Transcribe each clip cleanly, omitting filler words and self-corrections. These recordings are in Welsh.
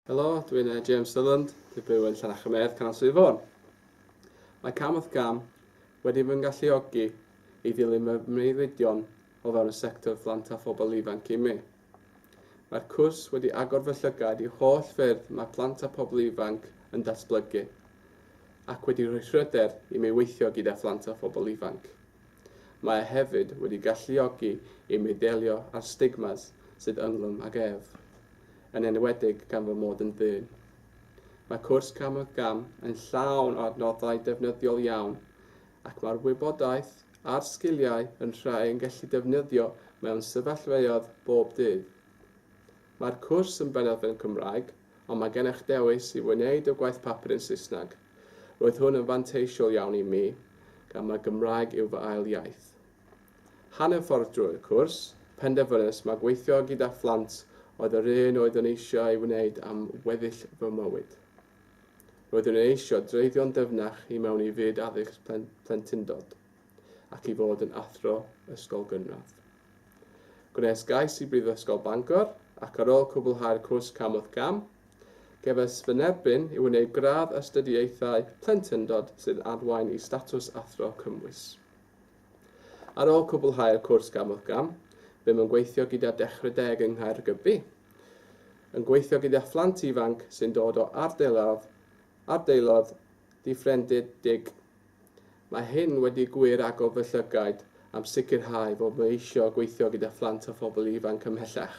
Helo, dwi'n James Sutherland, dwi'n byw yn Llanachamedd, Canol Sir Fôn. Mae Cam Wrth Gam wedi fy galluogi i ddilyn y breuddwydion o fewn y sector phlant a phobl ifanc i mi. Mae'r cwrs wedi agor fy llygad i holl ffyrdd mae plant a phobl ifanc yn datblygu, ac wedi rhoi hyder i mi weithio gyda phlant a phobl ifanc. Mae hefyd wedi galluogi i mi ddelio â'r stigmas sydd ynghlwm ag ef, yn enwedig gan fy mod yn ddyn. Mae cwrs Cam Wrth Gam yn llawn o adnoddau defnyddiol iawn, ac mae'r wybodaeth a'r sgiliau yn rhai yn gallu defnyddio mewn sefyllfaoedd bob dydd. Mae'r cwrs yn bennaf yn Cymraeg, ond mae gennych dewis i wneud y gwaith papur yn Saesneg. Roedd hwn yn fanteisiol iawn i mi, gan mae Gymraeg yw fy ail iaith. Hanner ffordd drwy'r cwrs, penderfynus mae gweithio gyda phlant oedd yr un oedd yn eisiau ei wneud am weddill fy mywyd. Roedd yn eisiau dreiddio'n dyfnach i mewn i fyd addysg plentyndod, ac i fod yn athro ysgol gynradd. Gwnes gais i Brifysgol Bangor, ac ar ôl cwblhau'r cwrs Cam Wrth Gam, gefais fy nerbyn i wneud gradd astudiaethau plentyndod sydd arwain i statws athro cymwys. Ar ôl cwblhau'r cwrs Cam Wrth Gam, bym yn gweithio gyda Dechrau yng Nghaergybi, yn gweithio gyda phlant ifanc sy'n dod o ardaloedd diffreinedig. Mae hyn wedi gwir agor fy llygaid am sicrhau fod mae eisiau gweithio gyda phlant a phobl ifanc ymhellach.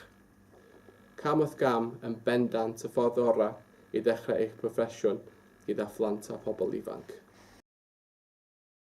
Cam Wrth Gam yn bendant y ffordd orau i ddechrau eich proffesiwn gyda phlant a phobl ifanc.